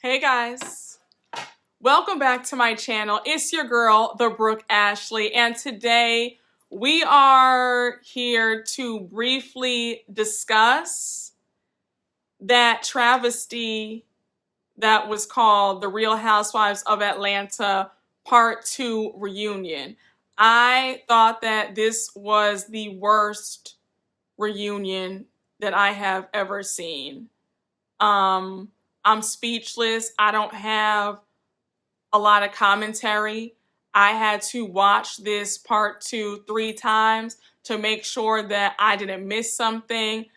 Hey guys, welcome back to my channel. It's your girl, the Brooke Ashley, and today we are here to briefly discuss that travesty that was called The Real Housewives of Atlanta Part 2 reunion. I thought that this was the worst reunion that I have ever seen. I'm speechless. I don't have a lot of commentary. I had to watch this part 2 3 times to make sure that I didn't miss something.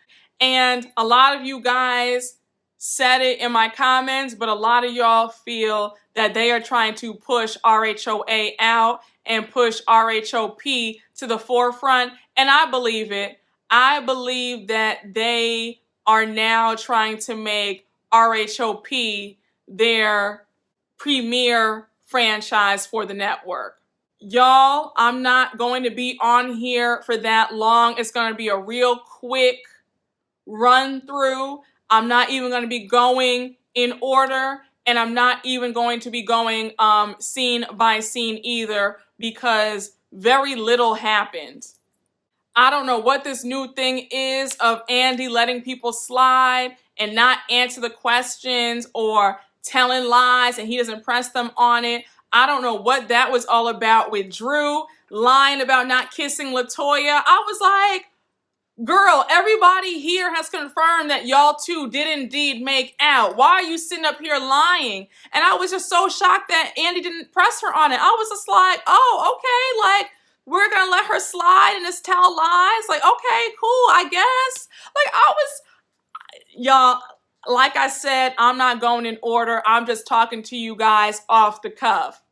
And a lot of you guys said it in my comments, but a lot of y'all feel that they are trying to push RHOA out and push RHOP to the forefront. And I believe it. I believe that they are now trying to make RHOP their premier franchise for the network. Y'all, I'm not going to be on here for that long. It's going to be a real quick run through. I'm not even going to be going in order, and I'm not even going to be going scene by scene either, because very little happened. I don't know what this new thing is of Andy letting people slide and not answer the questions or telling lies and he doesn't press them on it. I don't know what that was all about with Drew lying about not kissing LaToya. I was like, girl, everybody here has confirmed that y'all two did indeed make out. Why are you sitting up here lying? And I was just so shocked that Andy didn't press her on it. I was just like, oh, okay, like, we're gonna let her slide and just tell lies? Like, okay, cool, I guess. Like, y'all, like I said, I'm not going in order. I'm just talking to you guys off the cuff.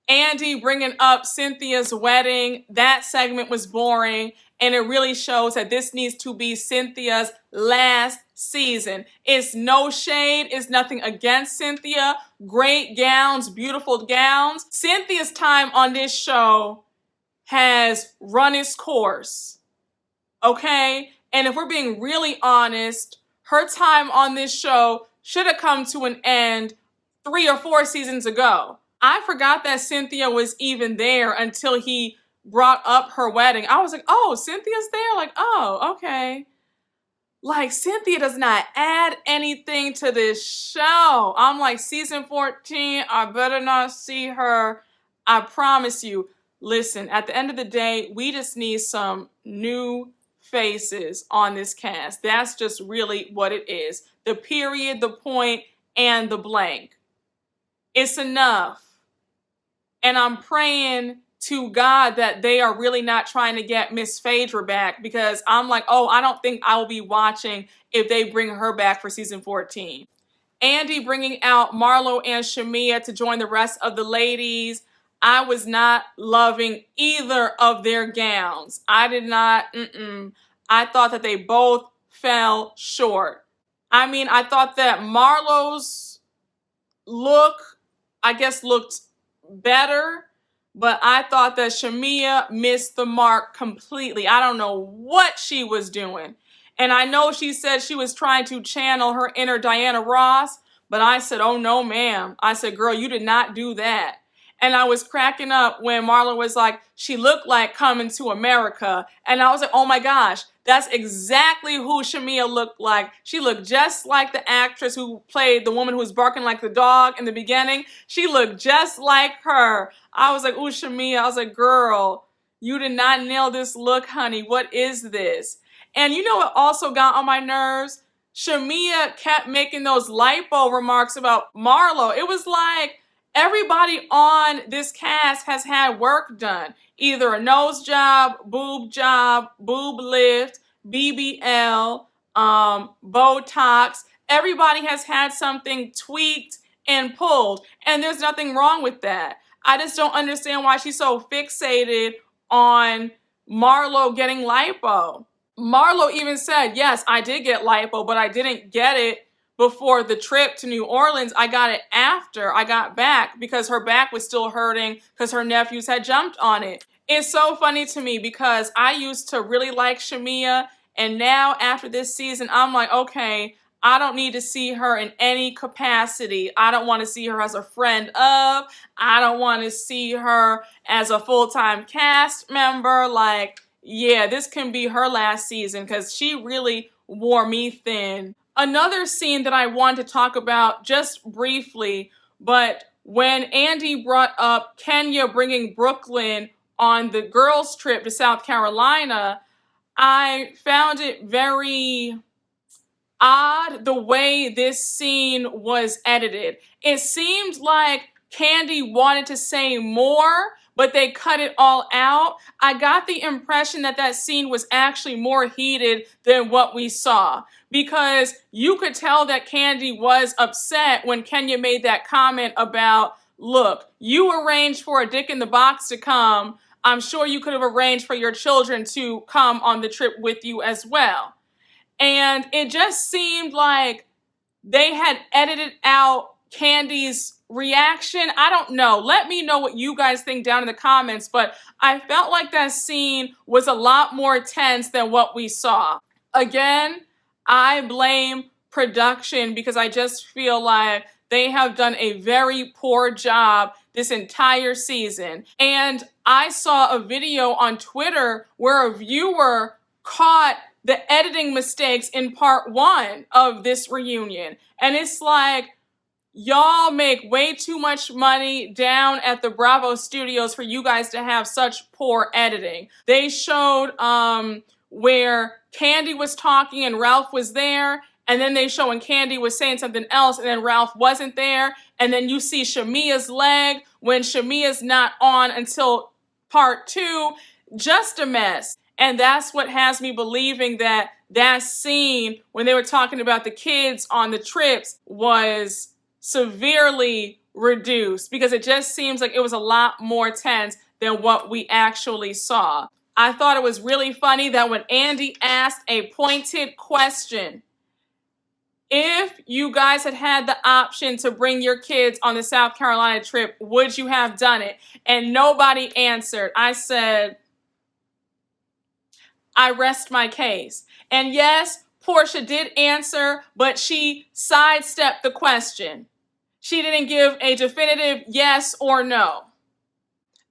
Andy bringing up Cynthia's wedding, that segment was boring, and it really shows that this needs to be Cynthia's last season. It's no shade, it's nothing against Cynthia. Great gowns, beautiful gowns. Cynthia's time on this show has run its course, okay? And if we're being really honest, her time on this show should have come to an end 3 or 4 seasons ago. I forgot that Cynthia was even there until he brought up her wedding. I was like, oh, Cynthia's there? Like, oh, okay. Like, Cynthia does not add anything to this show. I'm like, season 14, I better not see her. I promise you. Listen, at the end of the day, we just need some new faces on this cast. That's just really what it is. The period, the point, and the blank. It's enough. And I'm praying to God that they are really not trying to get Miss Phaedra back, because I'm like, oh, I don't think I will be watching if they bring her back for season 14. Andy bringing out Marlo and Shamia to join the rest of the ladies. I was not loving either of their gowns. I did not, I thought that they both fell short. I mean, I thought that Marlo's look, I guess, looked better, but I thought that Shamia missed the mark completely. I don't know what she was doing. And I know she said she was trying to channel her inner Diana Ross, but I said, oh no, ma'am. I said, girl, you did not do that. And I was cracking up when Marlo was like, she looked like Coming to America. And I was like, oh my gosh, that's exactly who Shamia looked like. She looked just like the actress who played the woman who was barking like the dog in the beginning. She looked just like her. I was like, ooh, Shamia. I was like, girl, you did not nail this look, honey. What is this? And you know what also got on my nerves? Shamia kept making those lipo remarks about Marlo. It was like, everybody on this cast has had work done. Either a nose job, boob lift, BBL, Botox. Everybody has had something tweaked and pulled. And there's nothing wrong with that. I just don't understand why she's so fixated on Marlo getting lipo. Marlo even said, yes, I did get lipo, but I didn't get it before the trip to New Orleans. I got it after I got back because her back was still hurting because her nephews had jumped on it. It's so funny to me because I used to really like Shamia, and now after this season, I'm like, okay, I don't need to see her in any capacity. I don't want to see her as a friend of. I don't want to see her as a full-time cast member. Like, yeah, this can be her last season because she really wore me thin. Another scene that I want to talk about just briefly, but when Andy brought up Kenya bringing Brooklyn on the girls' trip to South Carolina, I found it very odd the way this scene was edited. It seemed like Candy wanted to say more, but they cut it all out. I got the impression that that scene was actually more heated than what we saw, because you could tell that Candy was upset when Kenya made that comment about, look, you arranged for a dick in the box to come. I'm sure you could have arranged for your children to come on the trip with you as well. And it just seemed like they had edited out Candy's reaction. I don't know. Let me know what you guys think down in the comments, but I felt like that scene was a lot more tense than what we saw. Again, I blame production because I just feel like they have done a very poor job this entire season. And I saw a video on Twitter where a viewer caught the editing mistakes in part 1 of this reunion. And it's like, y'all make way too much money down at the Bravo studios for you guys to have such poor editing. They showed where Candy was talking and Ralph was there, and then they show when Candy was saying something else and then Ralph wasn't there, and then you see Shamia's leg when Shamia's not on until part 2. Just a mess. And that's what has me believing that that scene when they were talking about the kids on the trips was severely reduced, because it just seems like it was a lot more tense than what we actually saw. I thought it was really funny that when Andy asked a pointed question, if you guys had had the option to bring your kids on the South Carolina trip, would you have done it? And nobody answered. I said, I rest my case. And yes, Portia did answer, but she sidestepped the question. She didn't give a definitive yes or no.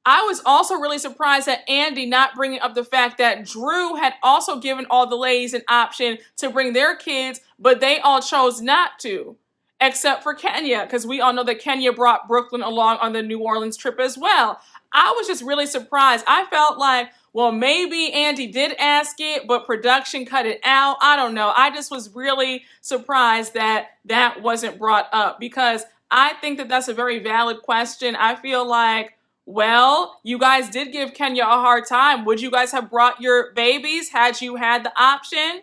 I was also really surprised at Andy not bringing up the fact that Drew had also given all the ladies an option to bring their kids, but they all chose not to, except for Kenya, because we all know that Kenya brought Brooklyn along on the New Orleans trip as well. I was just really surprised. I felt like, well, maybe Andy did ask it, but production cut it out. I don't know. I just was really surprised that that wasn't brought up, because I think that that's a very valid question. I feel like, well, you guys did give Kenya a hard time. Would you guys have brought your babies had you had the option?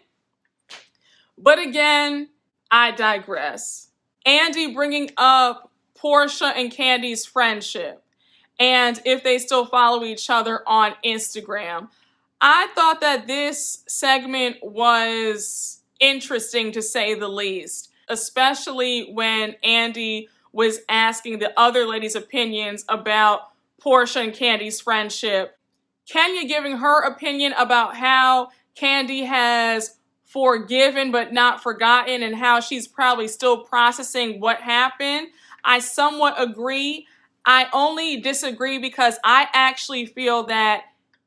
But again, I digress. Andy bringing up Portia and Candy's friendship, and if they still follow each other on Instagram. I thought that this segment was interesting, to say the least, especially when Andy was asking the other ladies' opinions about Portia and Candy's friendship. Kenya giving her opinion about how Candy has forgiven but not forgotten, and how she's probably still processing what happened. I somewhat agree. I only disagree because I actually feel that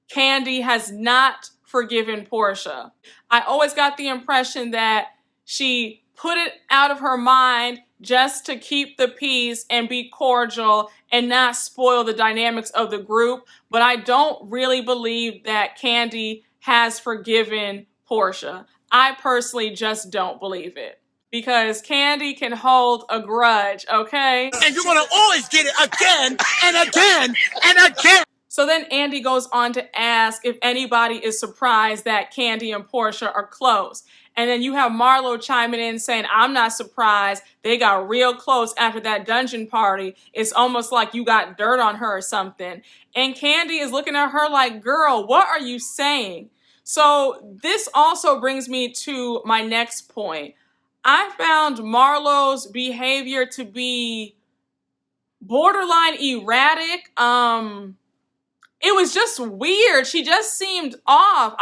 Candy has not forgiven Portia. I always got the impression that she put it out of her mind just to keep the peace and be cordial and not spoil the dynamics of the group. But I don't really believe that Candy has forgiven Portia. I personally just don't believe it, because Candy can hold a grudge, okay? And you're gonna always get it again and again and again. So then Andy goes on to ask if anybody is surprised that Candy and Portia are close. And then you have Marlo chiming in saying, I'm not surprised. They got real close after that dungeon party. It's almost like you got dirt on her or something. And Candy is looking at her like, girl, what are you saying? So this also brings me to my next point. I found Marlo's behavior to be borderline erratic. It was just weird. She just seemed off.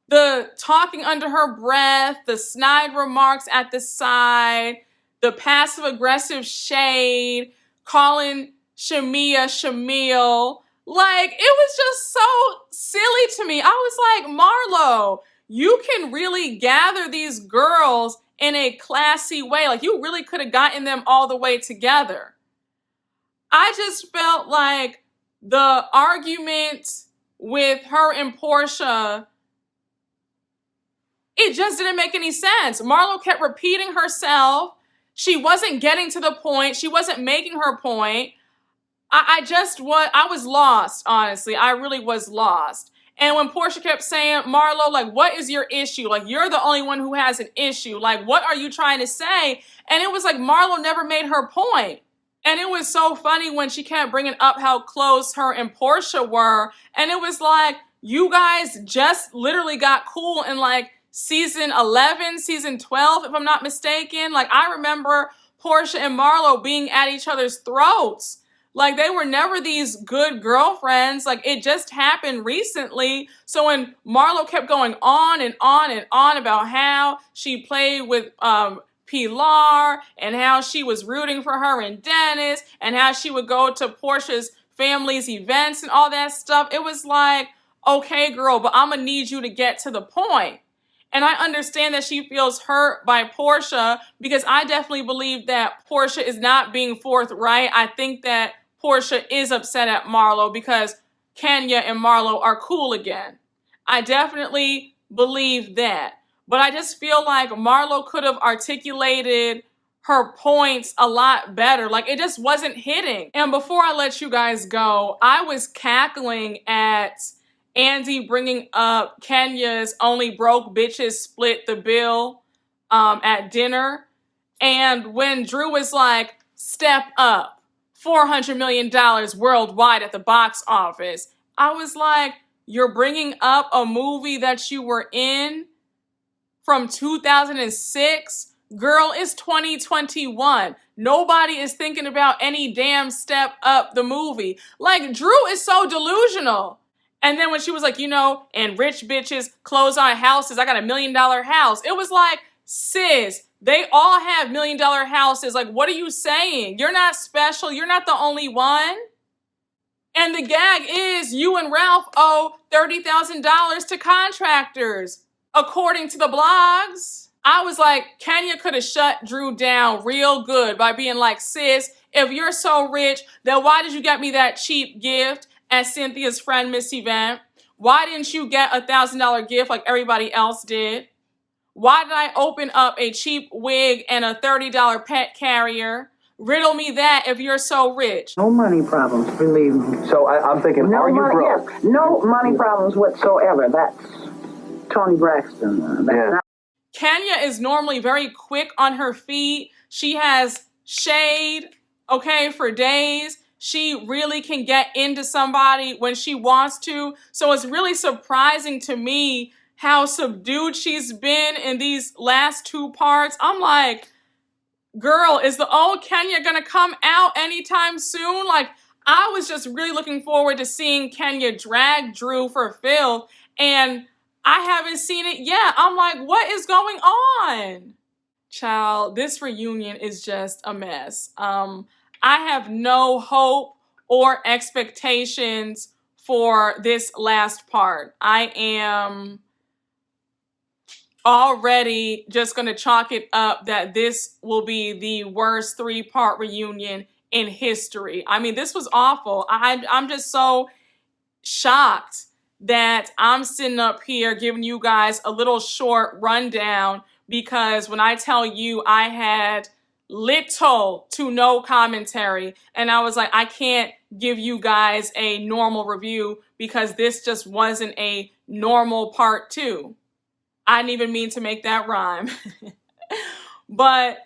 The talking under her breath, the snide remarks at the side, the passive-aggressive shade, calling Shamil. Like, it was just so silly to me. I was like, Marlo, you can really gather these girls in a classy way. Like, you really could have gotten them all the way together. I just felt like the argument with her and Portia, it just didn't make any sense. Marlo kept repeating herself. She wasn't getting to the point. She wasn't making her point. I was lost, honestly. I really was lost. And when Portia kept saying, Marlo, like, what is your issue? Like, you're the only one who has an issue. Like, what are you trying to say? And it was like Marlo never made her point. And it was so funny when she kept bringing up how close her and Portia were. And it was like, you guys just literally got cool in like season 11, season 12, if I'm not mistaken. Like, I remember Portia and Marlo being at each other's throats. Like, they were never these good girlfriends. Like, it just happened recently. So when Marlo kept going on and on and on about how she played with Pilar and how she was rooting for her and Dennis and how she would go to Portia's family's events and all that stuff, it was like, okay, girl, but I'm going to need you to get to the point. And I understand that she feels hurt by Portia because I definitely believe that Portia is not being forthright. I think that Portia is upset at Marlo because Kenya and Marlo are cool again. I definitely believe that. But I just feel like Marlo could have articulated her points a lot better. Like, it just wasn't hitting. And before I let you guys go, I was cackling at Andy bringing up Kenya's only broke bitches split the bill at dinner. And when Drew was like, step up, $400 million worldwide at the box office, I was like, you're bringing up a movie that you were in from 2006? Girl, it's 2021. Nobody is thinking about any damn Step Up the movie. Like, Drew is so delusional. And then when she was like, you know, and rich bitches close on houses, I got $1 million house. It was like, sis, they all have $1 million houses. Like, what are you saying? You're not special. You're not the only one. And the gag is you and Ralph owe $30,000 to contractors, according to the blogs. I was like, Kenya could have shut Drew down real good by being like, sis, if you're so rich, then why did you get me that cheap gift at Cynthia's friend Miss Event? Why didn't you get a $1,000 gift like everybody else did? Why did I open up a cheap wig and a $30 pet carrier? Riddle me that if you're so rich. No money problems, believe me. So I'm thinking, No are you money, broke? yes. No money problems whatsoever. That's Tony Braxton. That's not. Kenya is normally very quick on her feet. She has shade, okay, for days. She really can get into somebody when she wants to. So it's really surprising to me how subdued she's been in these last two parts. I'm like, girl, is the old Kenya gonna come out anytime soon? Like, I was just really looking forward to seeing Kenya drag Drew for filth, and I haven't seen it yet. I'm like, what is going on? Child, this reunion is just a mess. I have no hope or expectations for this last part. I am already just going to chalk it up that this will be the worst 3-part reunion in history. I mean, this was awful. I'm just so shocked that I'm sitting up here giving you guys a little short rundown, because when I tell you I had little to no commentary, and I was like, I can't give you guys a normal review because this just wasn't a normal part 2. I didn't even mean to make that rhyme. But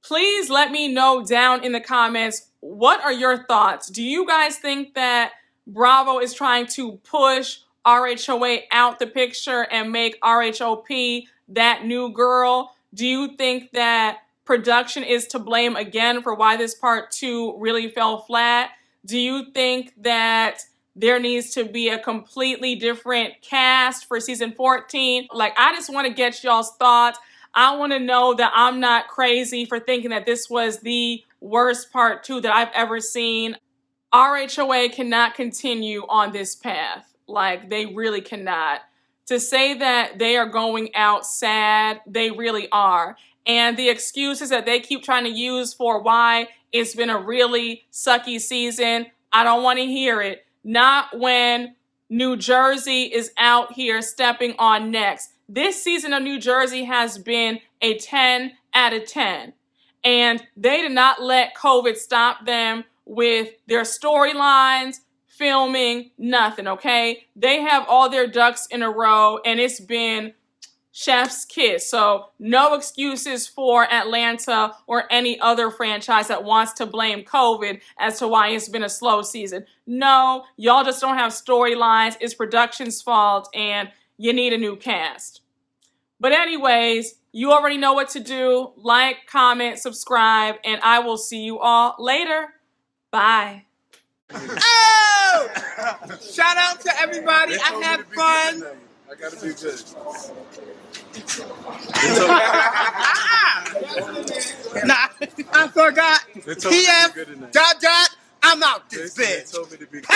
please let me know down in the comments, what are your thoughts? Do you guys think that Bravo is trying to push RHOA out the picture and make RHOP that new girl? Do you think that production is to blame again for why this part 2 really fell flat? Do you think that there needs to be a completely different cast for season 14. Like, I just want to get y'all's thoughts. I want to know that I'm not crazy for thinking that this was the worst part 2 that I've ever seen. RHOA cannot continue on this path. Like, they really cannot. To say that they are going out sad, they really are. And the excuses that they keep trying to use for why it's been a really sucky season, I don't want to hear it. Not when New Jersey is out here stepping on necks. This season of New Jersey has been a 10 out of 10. And they did not let COVID stop them with their storylines, filming, nothing, okay? They have all their ducks in a row, and it's been chef's kiss. So no excuses for Atlanta or any other franchise that wants to blame COVID as to why it's been a slow season. No, y'all just don't have storylines. It's production's fault, and you need a new cast. But anyways, you already know what to do. Like, comment, subscribe, and I will see you all later. Bye. Oh! Shout out to everybody. I had fun. I gotta be good. Nah, I forgot. They told me to be good TF, ... I'm out this They bitch. told me to be good.